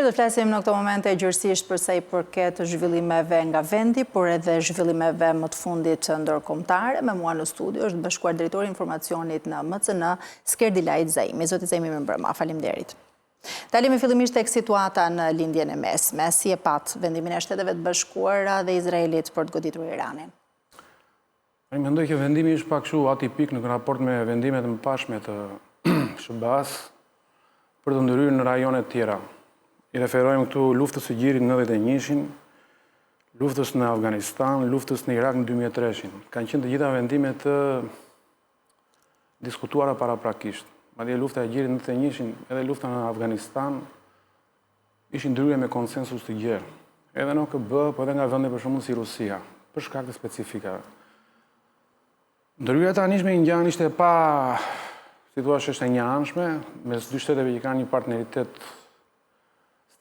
Mirë, do flasim në këto momente gjërësisht për sa i përket zhvillimeve nga vendi, por edhe zhvillimeve më të fundit ndërkombëtare. Me mua në studio është bashkuar drejtori i informacionit në MCN, Skerdilajt Zaimi. Zoti Zaimi, mirëmbrëma, faleminderit. Dalemi fillimisht tek situata në lindjen e mesme. Si e pat vendimin e Shteteve të Bashkuara dhe Izraelit për të goditur Iranin? Mendoj që vendimi është pak kështu atipik në raport me vendimet e mëpashme të SBA-s për të ndërhyrë në rajone të tjera. I referojmë këtu luftës së Gjirit në 91-shin, luftës në Afganistan, luftës në Irak në 2003-shin. Kanë qenë të gjitha vendime të diskutuara paraprakisht. Madje lufta e Gjirit në 91-shin, edhe lufta në Afganistan ishin ndryrje me konsensus të gjerë. Edhe në OKB, po edhe nga vende për shembull si Rusia, për shkak të specifikave. Ndërhyrja e tanishme i ngjan ishte pa situatë është e njëanshme, mes dy shteteve që kanë një partneritet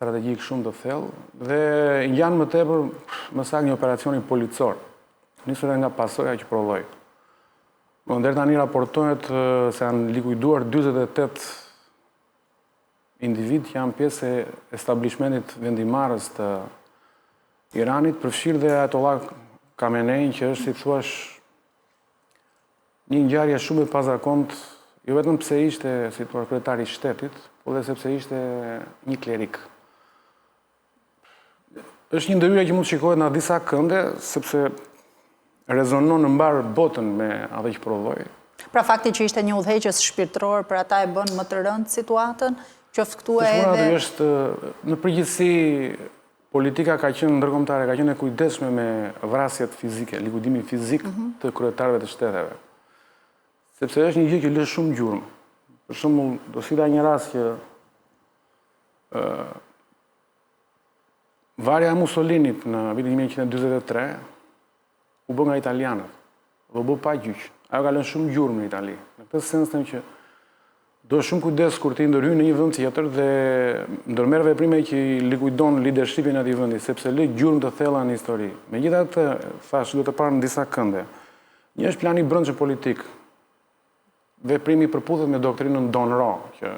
strategjik shumë të thellë dhe ngjan më tepër më saktë një operacioni policor, nisur edhe nga pasoja që prodhoi. Deri tani raportohet se janë likuiduar 48 individ që janë pjesë e establishmentit vendimarrës të Iranit, përfshirë dhe Ayatollah Khamenei, që është, si thuash, një ngjarje shumë e pazakontë, jo vetëm pse ishte si thua kryetari i shtetit, por edhe sepse ishte një klerik. Është një ndërhyrje që mund të shikohet në disa kënde, sepse rezonon në mbar botën me atë që prodhoi. Pra fakti që ishte një udhëheqës shpirtëror për ata e bën më të rëndë situatën, qoftë këtu edhe... Është, në përgjithësi, politika ka qenë ndërkombëtare, ka qenë e kujdesshme me vrasjet fizike, likuidimin fizik të kryetarëve të shteteve. Sepse është një gjë që lë shumë gjurmë. Për shembull, do silla një rast që varja e Mussolinit në vitin 1943 u bë nga italianët, dhe u bë pa gjyq. Ajo ka lënë shumë gjurmë në Itali. Në këtë sens them që do shumë kujdes kur ti ndërhyj në një vend tjetër dhe ndërmerr veprime që i likuidon leadershipin e atij vendi, sepse lë gjurmë të thella në histori. Megjithatë, thash, do të parë në disa kënde. Një është plani brendshëm politik. Veprimi përputhet me doktrinën Monroe, që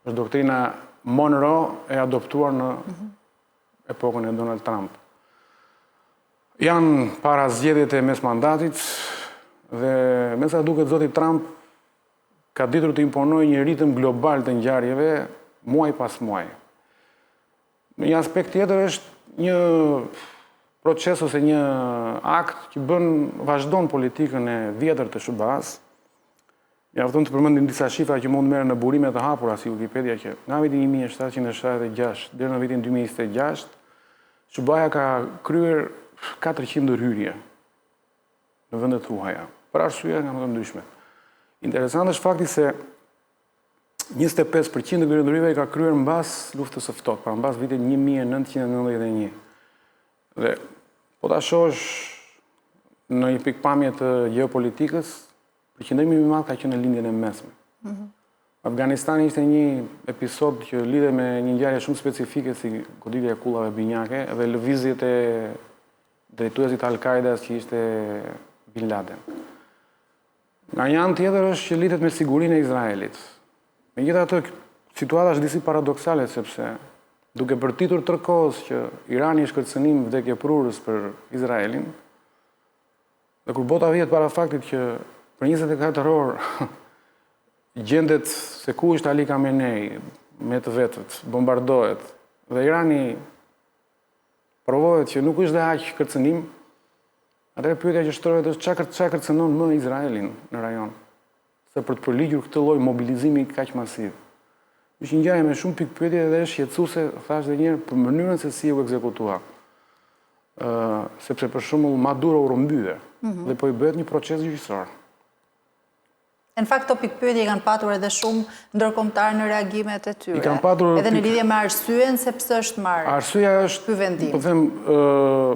është doktrina Monroe e adoptuar në epokën e Donald Trump. Janë para zgjedhjet e mes mandatit dhe me sa duket zoti Trump ka ditur të imponojë një ritëm global të ngjarjeve muaj pas muaj. Në një aspekt tjetër është një proces ose një akt që vazhdon politikën e vjetër të SBA-s. Mjafton të përmendim disa shifra që mund merren në burime të hapura si Wikipedia, që nga viti 1776 deri në vitin 2026 SBA-ja ka kryer 400 ndërhyrje në vendet të huaja, për arsye nga më të ndryshme. Interesant është fakti se 25% e këtyre ndërhyrjeve ka kryer mbas luftës së ftohtë, pra mbas vitit 1991. Dhe po ta shohësh në një pikpamje të gjeopolitikës, përqendrimi më i madh ka qenë në lindjen e mesme. Afganistani ishte një episod që lidhe me një ngjarje shumë specifike si goditja e kullave binjake dhe lëvizjet e drejtuesit Al-Qaidas që ishte Bin Laden. Nga një anë tjetër është që lidhet me sigurinë e Izraelit. Megjithatë, situata është disi paradoksale, sepse duke bërtitur tërkohës që Irani është kërcënim vdekjeprurës për Izraelin, dhe kur bota vjet para faktit që për 24 orë gjendet se ku është Ali Khamenei me të vetët, bombardohet, dhe Irani provohet që nuk është dhe aq kërcënim, atëherë pyetja që shtrohet është çfarë kërcënon më Izraelin në rajon, se për të përligjur këtë lloj mobilizimi kaq masiv. Është një ngjarje me shumë pikë pyetje dhe është shqetësuese, thash edhe një herë, për mënyrën se si u ekzekutua. Sepse për shembull Maduro u rrëmbye dhe po i bëhet një proces gjyqësor. Në fakt, këto pikpyetje kanë patur edhe shumë ndërkombëtar në reagimet e tyre. Edhe në lidhje me arsyen se pse është marrë. Arsyeja është, po them,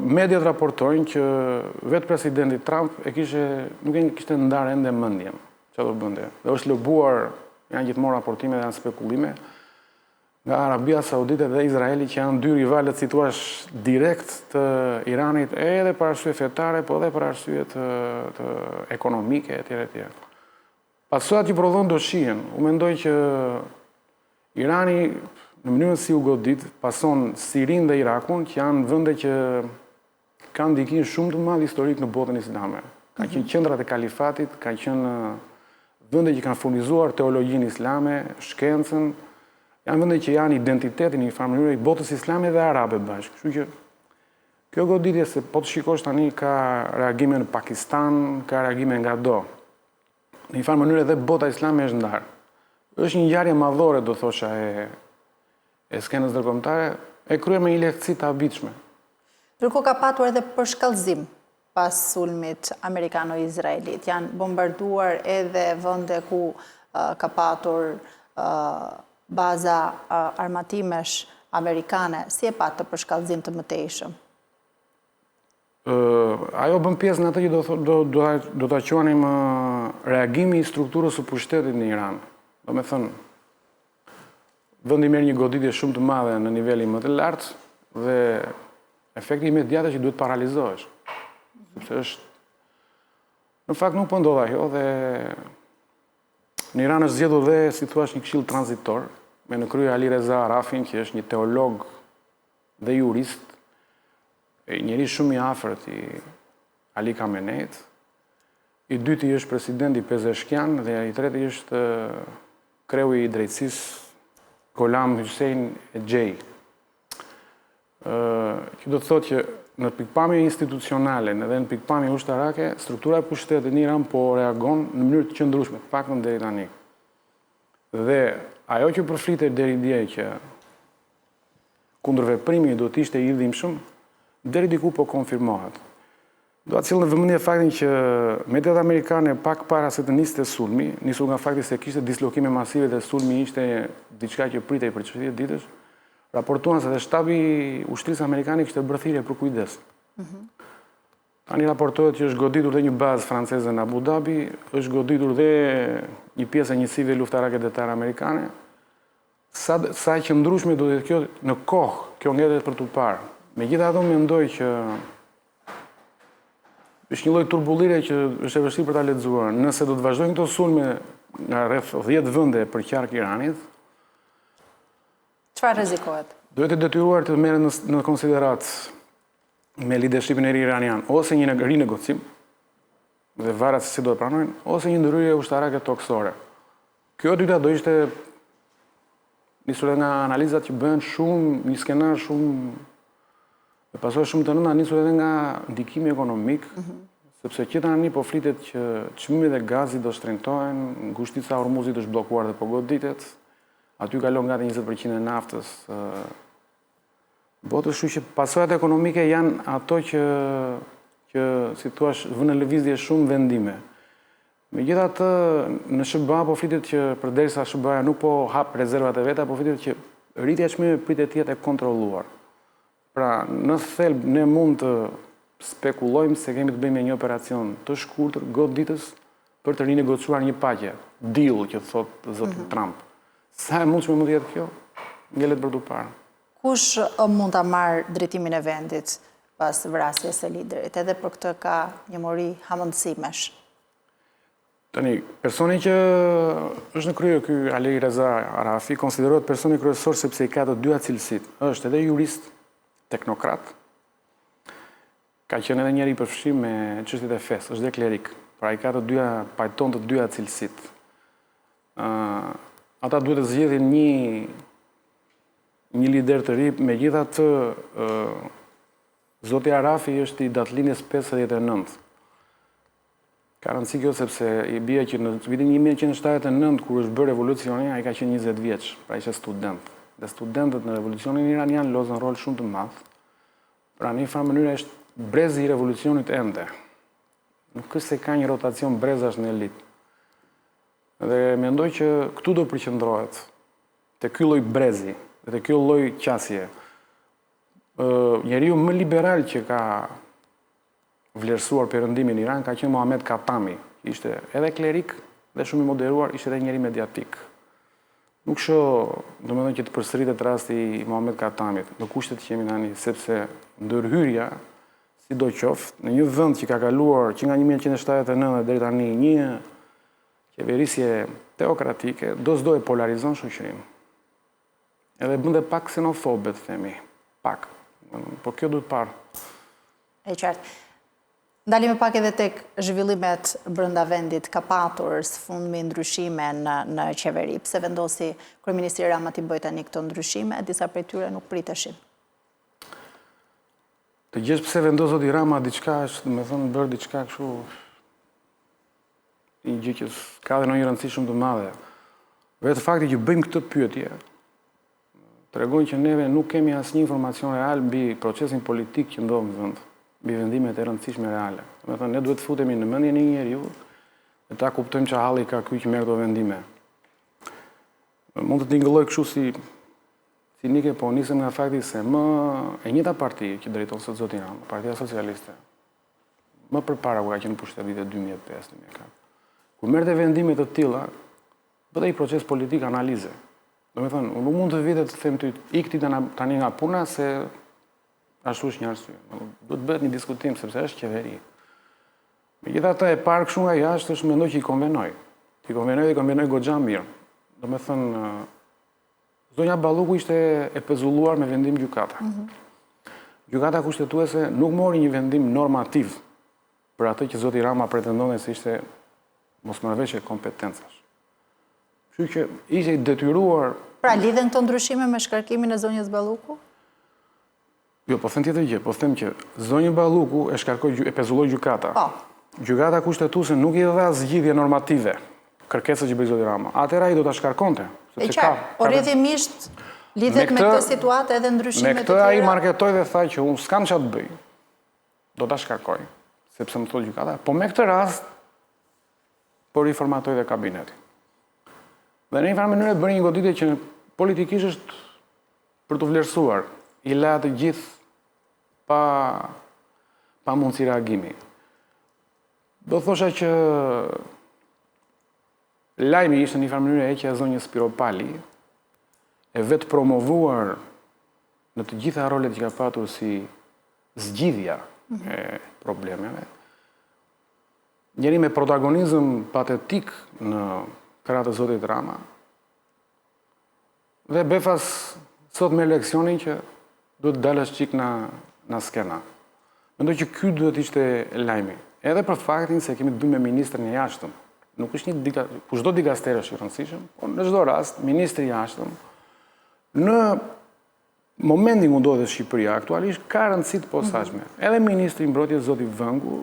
mediat raportojnë që vetë presidenti Trump nuk e kishte ndarë ende mendjen çfarë do bënte. Dhe është lëbuar, janë gjithmonë raportime dhe janë spekulime nga Arabia Saudite dhe Izraeli, që janë dy rivalët, si thua, direkt të Iranit, edhe për arsye fetare, po edhe për arsye të ekonomike etj. Pasojat që prodhon do shihen. U mendoj që Irani në mënyrën si u godit, pason Sirin dhe Irakun, që janë vende që kanë ndikim shumë të madh historik në botën islame. Kanë qenë qendrat e kalifatit, kanë qenë vende që kanë furnizuar teologjinë islame, shkencën, janë vende që janë identitetin në një farë mënyrë i botës islame dhe arabe bashkë. Kështu që kjo goditje, se po të shikosh tani, ka reagime në Pakistan, ka reagime nga do. Në një farë mënyrë edhe bota islame është ndarë. Është një ngjarje madhore, do thosha, e skenës ndërkombëtare, e kryer me një lehtësi të habitshme. Ndërkohë ka patur edhe përshkallëzim pas sulmit amerikano-izraelit. Janë bombarduar edhe vende ku ka patur baza armatimesh amerikane. Si e pat të përshkallëzim të mëtejshëm? Ajo bën pjesë në atë që do ta quanim reagimi i strukturës së pushtetit në Iran. Do me thënë, vendi merr një goditje shumë të madhe në nivelin më të lartë dhe efekti imediat është që duhet paralizohesh. Sepse është në fakt nuk po ndodh ajo dhe në Iran është zgjedhur dhe si thua një këshill tranzitor me në krye Ali Reza Arafin, që është një teolog dhe jurist, njeri shumë i afërt i Ali Khameneit, i dyti është presidenti Pezeshkian dhe i treti është kreu i drejtësisë Gholam Hussein Ejei. Që do të thotë që në pikpamje institucionale dhe në pikpamje ushtarake, struktura e pushtetit në Iran po reagon në mënyrë të qëndrueshme, të paktën deri tani. Dhe ajo që përflitet deri dje që kundër veprimi do të ishte i dhimbshëm, deri diku po konfirmohet. Do të cilë në vëmendje faktin që mediat amerikane pak para se të niste sulmi, nisur nga fakti se kishte dislokime masive dhe sulmi ishte diçka që pritej për 60 ditësh, raportuan se dhe shtabi ushtrisë amerikane kishte bërë thirrje për kujdes. Tani raportohet që është goditur dhe një bazë franceze në Abu Dhabi, është goditur dhe një pjesë e njësive luftarake detare amerikane. Sa e qëndrueshme do të jetë kjo në kohë, kjo ngjetet për tu parë. Megjithatë, mendoj që është një lloj turbullire që është e vështirë për ta lexuar. Nëse do të vazhdojnë këto sulme nga rreth 10 vende për qark Iranit, çfarë rrezikohet? Duhet të detyruar të merret në konsiderat me leadershipin e ri iranian, ose një rinegocim, dhe varet se si do të pranojnë, ose një ndryrje ushtarake toksore. Kjo e dyta do ishte nisur nga analizat që bëhen shumë, një skenar shumë dhe pasojë shumë të rënda, nisur edhe nga ndikimi ekonomik, sepse që tani po flitet që çmimet e gazit do shtrëngtohen, ngushtica e Hormuzit është bllokuar dhe po goditet, aty kalon gati 20% e naftës botës, kështu që pasojat ekonomike janë ato që si thua vënë në lëvizje shumë vendime. Megjithatë, në SBA po flitet që përderisa SBA nuk po hap rezervat e veta, po flitet që rritja e çmimeve pritet të jetë e kontrolluar. Pra, në thelb ne mund të spekulojmë se kemi të bëjmë me një operacion të shkurtër, goditës, për të rinegociuar një paqe, deal që thot zoti Trump. Sa e mundshme mund të jetë kjo? Ngjelet për tu parë. Kush mund ta marrë drejtimin e vendit pas vrasjes së liderit? Edhe për këtë ka një mori hamendësimesh. Tani, personi që është në krye ky Ali Reza Arafi konsiderohet personi kryesor sepse i ka të dyja cilësitë. Është edhe jurist, teknokrat, ka qenë edhe njeri i përfshirë me çështjet e fesë, është dhe klerik. Pra i ka pajton të dyja cilësitë. Ata duhet të zgjedhin një lider të ri, megjithatë zoti Arafi është i datëlinjes 59. Ka rëndësi kjo sepse i bie që në vitin 1979, kur është bërë revolucioni, ai ka qenë 20 vjeç, pra ishte student. Dhe studentët në revolucionin iranian lozën rol shumë të madh. Pra në një farë mënyrë është brezi i revolucionit ende. Nuk është se ka një rotacion brezash në elitë. Dhe mendoj që këtu do përqendrohet te ky lloj brezi, dhe te ky lloj qasje. Njeriu më liberal që ka vlerësuar perëndimin në Iran ka qenë Mohamed Khatami, ishte edhe klerik dhe shumë i moderuar, ishte edhe njeri mediatik. Nuk shoh, domethënë që të përsëritet rasti i Mohamed Khatamit, në kushtet që jemi tani, sepse ndërhyrja, sidoqoftë, në një vend që ka kaluar që nga 1979 deri tani një qeverisje teokratike, do s'do e polarizon shoqërinë. edhe bënde pak xenofobe, të themi. Pak. Po kjo duhet parë. E qartë. Ndalime pak edhe tek zhvillimet brenda vendit, ka patur së fundmi ndryshime në qeveri. Pse vendosi Kryeministri Rama t'i bëjë tani këto ndryshime, disa prej tyre nuk priteshin? Të gjesh pse vendos zoti Rama diçka është, me thënë, bërë diçka kështu një gjë që ka dhe ndonjë rëndësi shumë të madhe. Vetë fakti që bëjmë këtë pyetje tregon që neve nuk kemi asnjë informacion real mbi procesin politik që ndodh në vend, mbi vendimet e rëndësishme reale. Do të thënë, ne duhet të futemi në mendjen e një njeriu dhe ta kuptojmë çfarë halli ka ky që merr këto vendime. Mund të tingëlloj kështu si nike, po nisem nga fakti se më e njëjta parti që drejton sot zoti Rama, Partia Socialiste, më përpara kur ka qenë në pushtet vitet 2005-2004. Kur merrte vendime të tilla, bëte një proces politik analize. Do me thënë, unë nuk mund të vite të them ty, ikti tani nga puna se ashtu është një arsye. Duhet bëhet një diskutim, sepse është qeveri. Megjithatë, e parë kështu nga jashtë është mendoj që i konvenoj. I konvenoj goxha mirë. Do me thënë, zonja Balluku ishte e pezulluar me vendim gjykata. Gjykata kushtetuese nuk mori një vendim normativ për atë që zoti Rama pretendonte se ishte mosmarrëveshje kompetencash. Kështu që ishte i detyruar. Pra lidhen këto ndryshime me shkarkimin e zonjës Balluku? Jo, po them tjetër gjë, po them që zonja Balluku e pezulloi gjykata. Po. Gjykata kushtetuese nuk i dha zgjidhje normative kërkesës që bëi zoti Rama. Atëherë ai do ta shkarkonte. E qartë, por rrjedhimisht lidhet me këtë situatë edhe ndryshime të tjera. Me këtë ai marketoi dhe tha që unë s'kam çfarë të bëj. Do ta shkarkoj, sepse më thotë gjykata, po me këtë rast po riformatoi dhe kabinetin. Dhe në një farë mënyrë bëri një goditje që politikisht është për të vlerësuar, i la të gjithë pa mundësi reagimi. Do thosha që lajmi ishte në një farë mënyrë heqja e zonjës Spiropali, e vetë promovuar në të gjitha rolet që ka patur si zgjidhja e problemeve. Njëri me protagonizëm patetik në krahët e zotit Rama. Dhe befas sot me eleksionin që duhet dalësh çik na skena. Mendoj që ky duhet ishte lajmi. Edhe për faktin se kemi të bëjmë me ministrin e jashtëm. Nuk është kushdo dikaster është i rëndësishëm, por në çdo rast ministri i jashtëm në momentin ku ndodhet Shqipëria aktualisht ka rëndësi të posaçme. Edhe ministri i mbrojtjes zoti Vëngu.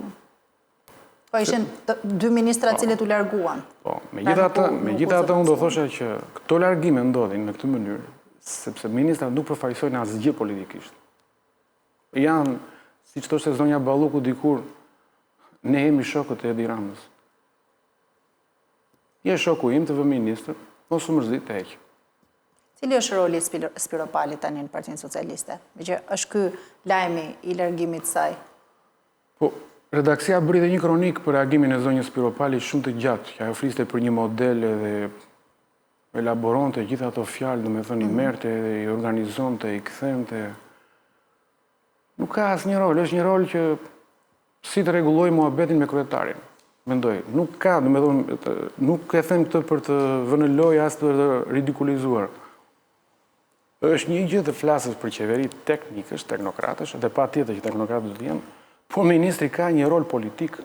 Po ishin dy ministra cilët u larguan. Po, megjithatë unë do thosha që këto largime ndodhin në këtë mënyrë, sepse ministrat nuk përfaqësojnë asgjë politikisht. Janë, siç thoshte zonja Balluku dikur, ne jemi shokët e Edi Ramës. Je shoku im të vë ministër, mos u mërzit të heq. Cili është roli Spiropalit tani në Partinë Socialiste? Me që është ky lajmi i largimit të saj? Po, redaksia bëri dhe një kronik për reagimin e zonjës Spiropali shumë të gjatë, që ajo fliste për një model dhe elaboronte gjitha ato fjalë, do me thënë i merrte dhe i organizonte, i kthente. Nuk ka asnjë rol, është një rol që si të rregullojë muhabetin me kryetarin. Mendoj, nuk ka, do me thënë, nuk e them këtë për të vënë lojë as të ridikulizuar. Është një gjë të flasësh për qeveri teknikësh, teknokratësh, dhe patjetër që teknokratët do të jenë, po ministri ka një rol politik.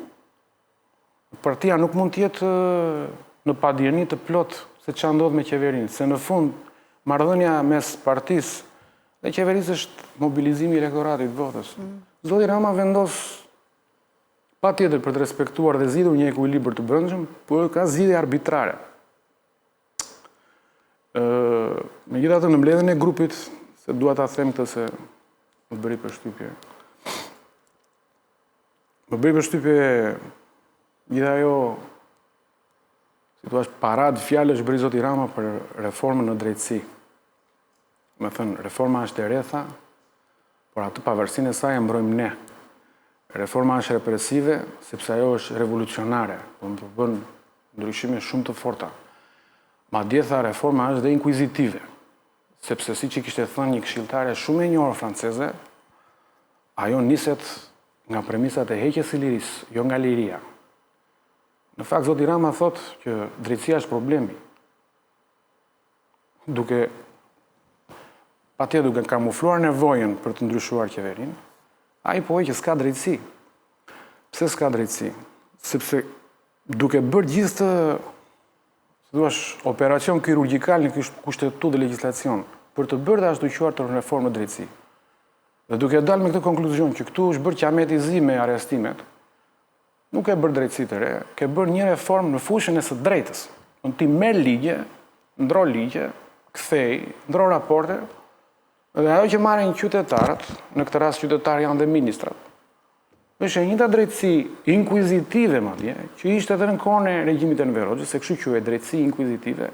Partia nuk mund të jetë në padjeni të plot se çfarë ndodh me qeverinë, se në fund marrëdhënia mes partisë dhe qeverisë është mobilizimi i elektoratit votës. Zoti Rama vendos patjetër për të respektuar dhe zgjidhur një ekuilibër të brendshëm, por ka zgjidhje arbitrare. Megjithatë në mbledhjen e grupit, se dua ta them këtë se më bëri përshtypje. Më bëri përshtypje gjithë ajo, si thua, parad fjalësh bëri zoti Rama për reformën në drejtësi. Me thënë, reforma është e retha, por atë pavarësinë e saj e mbrojmë ne. Reforma është represive, sepse ajo është revolucionare, po më bën ndryshime shumë të forta. Madje tha reforma është dhe inkuizitive, sepse siç i kishte thënë një këshilltare shumë e njohur franceze, ajo niset nga premisat e heqjes së lirisë, jo nga liria. Në fakt zoti Rama thotë që drejtësia është problemi. Duke patjetër duke kamufluar nevojën për të ndryshuar qeverinë, ai po që s'ka drejtësi. Pse s'ka drejtësi? Sepse duke bërë gjithë të, si thua, operacion kirurgjikal në kushtetutë dhe legjislacion për të bërë dhe ashtu quar të reformë në drejtësi. Dhe duke dalë me këtë konkluzion që këtu është bërë qameti zi me arrestimet, nuk e bërë drejtësi të re, ke bërë një reformë në fushën e së drejtës. Në ti merr ligje, ndro ligje, kthej, ndro raporte, dhe ajo që marrin qytetarët, në këtë rast qytetarë janë dhe ministrat, është e njëjta drejtësi inkvizitive, madje, që ishte edhe në kohën e regjimit të Enver Hoxhës, se kështu quhet drejtësi inkvizitive,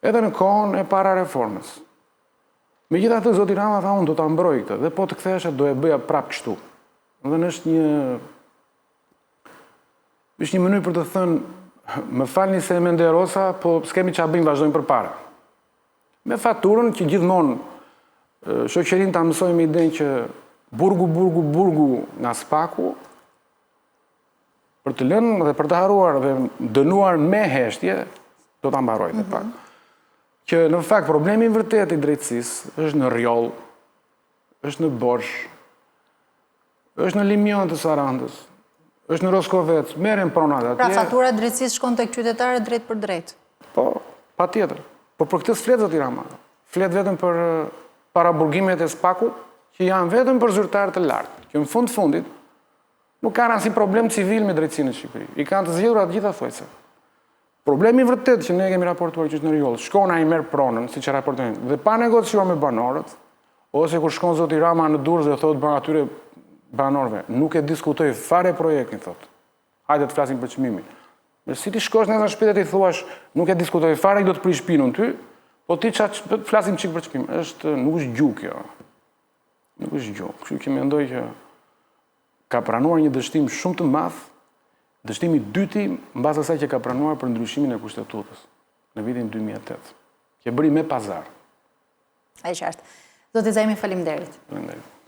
edhe në kohën e para reformës. Megjithatë, zoti Rama tha unë do ta mbroj këtë, dhe po të kthehesha do e bëja prapë kështu. Dhe është një mënyrë për të thënë, më falni se e mendoj rosa, po s'kemi çfarë bëjmë, vazhdojmë përpara. Me faturën që gjithmonë shoqërinë ta mësojmë me idenë që burgu nga spaku, për të lënë dhe për të haruar dhe dënuar me heshtje, do ta mbaroj dhe pak. Që në fakt problemi i vërtet i drejtësisë është në Rjoll, është në Borsh, është në Limion të Sarandës, është në Roskovec, merren pronat atje. Pra fatura e drejtësisë shkon tek qytetarët drejt për drejt. Po, patjetër. Po për këtë s'flet zoti Rama. Flet vetëm për paraburgimet e spakut, që janë vetëm për zyrtarët e lartë, që në fundit nuk kanë asnjë problem civil me drejtësinë në Shqipëri. I kanë të zgjedhura të gjitha thuajse. Problemi vërtet që ne kemi raportuar që është në Rjoll, shkon ai merr pronën, siç e raportojnë, dhe pa negociuar me banorët, ose kur shkon zoti Rama në Durrës dhe thotë atyre banorëve, nuk e diskutoj fare projektin, thotë. Hajde të flasim për çmimin. Si ti shkosh në shtëpi dhe ti thuash, nuk e diskutoj fare, do të prish pinun ty, po ti flasim çik për çmim. Nuk është gjuhë kjo. Nuk është gjuhë. Kështu që mendoj që ka pranuar një dështim shumë të madh, dështimi i dyti mbas asaj që ka pranuar për ndryshimin e kushtetutës në vitin 2008. Që bëri me pazar. Ai qartë. Zoti Zajmi, faleminderit. Faleminderit.